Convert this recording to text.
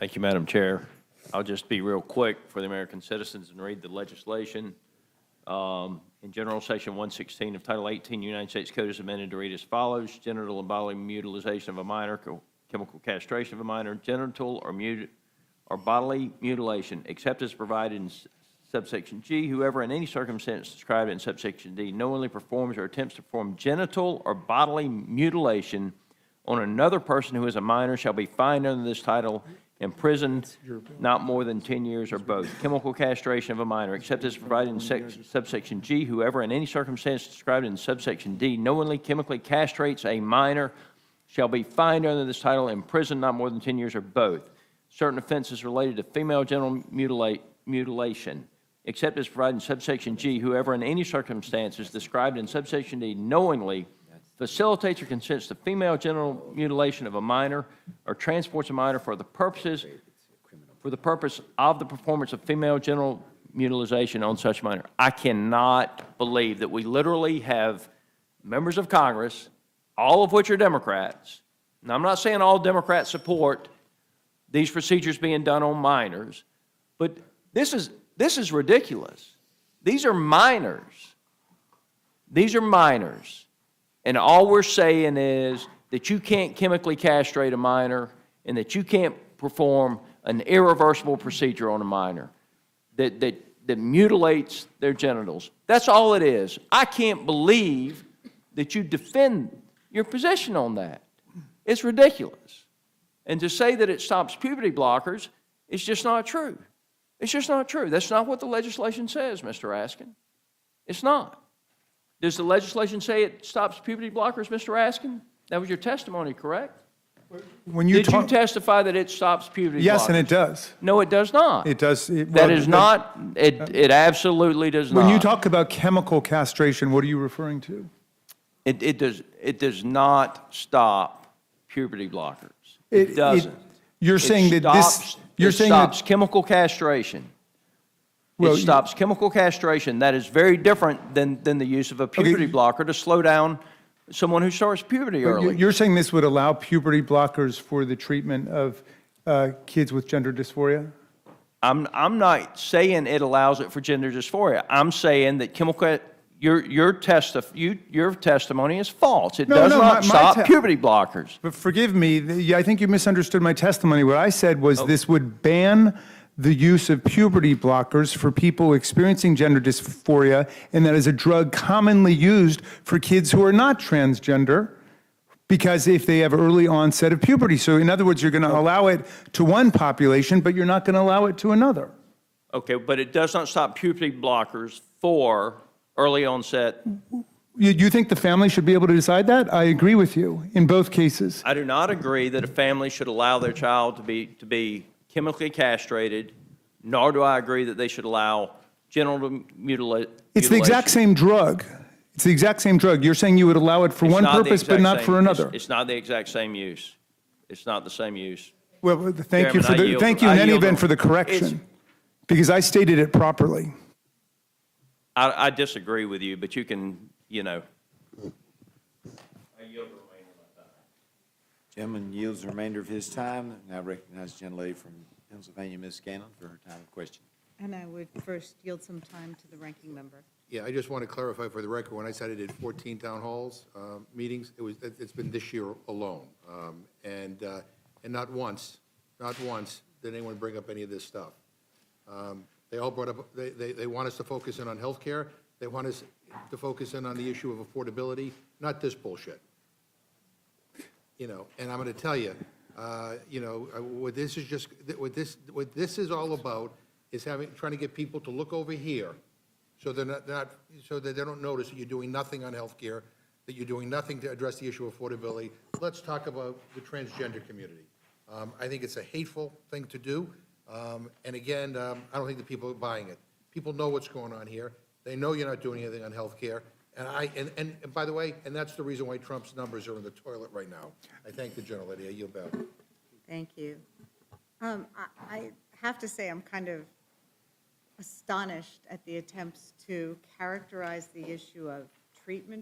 Thank you, Madam Chair. I'll just be real quick for the American citizens and read the legislation. In General Section 116 of Title 18, United States Code is amended to read as follows: genital and bodily mutilation of a minor, chemical castration of a minor, genital or bodily mutilation, except as provided in subsection G. Whoever in any circumstance described in subsection D knowingly performs or attempts to perform genital or bodily mutilation on another person who is a minor shall be fined under this title, imprisoned not more than 10 years or both. Chemical castration of a minor, except as provided in subsection G. Whoever in any circumstance described in subsection D knowingly chemically castrates a minor shall be fined under this title, imprisoned not more than 10 years or both. Certain offenses related to female genital mutilation, except as provided in subsection G. Whoever in any circumstances described in subsection D knowingly facilitates or consents to female genital mutilation of a minor or transports a minor for the purpose of the performance of female genital mutilation on such minor. I cannot believe that we literally have members of Congress, all of which are Democrats, and I'm not saying all Democrats support these procedures being done on minors, but this is ridiculous. These are minors. These are minors. And all we're saying is that you can't chemically castrate a minor and that you can't perform an irreversible procedure on a minor that mutilates their genitals. That's all it is. I can't believe that you defend your position on that. It's ridiculous. And to say that it stops puberty blockers is just not true. It's just not true. That's not what the legislation says, Mr. Raskin. It's not. Does the legislation say it stops puberty blockers, Mr. Raskin? That was your testimony, correct? When you Did you testify that it stops puberty blockers? Yes, and it does. No, it does not. It does. That is not, it absolutely does not. When you talk about chemical castration, what are you referring to? It does not stop puberty blockers. It doesn't. You're saying that this, It stops chemical castration. Well, It stops chemical castration. That is very different than the use of a puberty blocker to slow down someone who starts puberty early. You're saying this would allow puberty blockers for the treatment of kids with gender dysphoria? I'm not saying it allows it for gender dysphoria. I'm saying that your testimony is false. It does not stop puberty blockers. But forgive me, I think you misunderstood my testimony. What I said was this would ban the use of puberty blockers for people experiencing gender dysphoria, and that is a drug commonly used for kids who are not transgender, because if they have early onset of puberty. So in other words, you're going to allow it to one population, but you're not going to allow it to another. Okay, but it does not stop puberty blockers for early onset. You think the family should be able to decide that? I agree with you in both cases. I do not agree that a family should allow their child to be chemically castrated, nor do I agree that they should allow genital mutilation. It's the exact same drug. It's the exact same drug. You're saying you would allow it for one purpose, but not for another. It's not the exact same use. It's not the same use. Well, thank you in any event for the correction, because I stated it properly. I disagree with you, but you can, I yield the remainder of my time. Gentleman yields the remainder of his time. Now recognize the gentlelady from Pennsylvania, Ms. Scanlon, for her time of question. And I would first yield some time to the ranking member. Yeah, I just want to clarify for the record, when I said I did 14 town halls, meetings, it's been this year alone. And not once did anyone bring up any of this stuff. They all brought up, they want us to focus in on healthcare. They want us to focus in on the issue of affordability, not this bullshit. And I'm going to tell you, what this is all about is trying to get people to look over here, so so that they don't notice that you're doing nothing on health care, that you're doing nothing to address the issue of affordability. Let's talk about the transgender community. I think it's a hateful thing to do, and again, I don't think the people are buying it. People know what's going on here. They know you're not doing anything on health care. And by the way, and that's the reason why Trump's numbers are in the toilet right now. I thank the gentlelady. I yield back. Thank you. I have to say I'm kind of astonished at the attempts to characterize the issue of treatment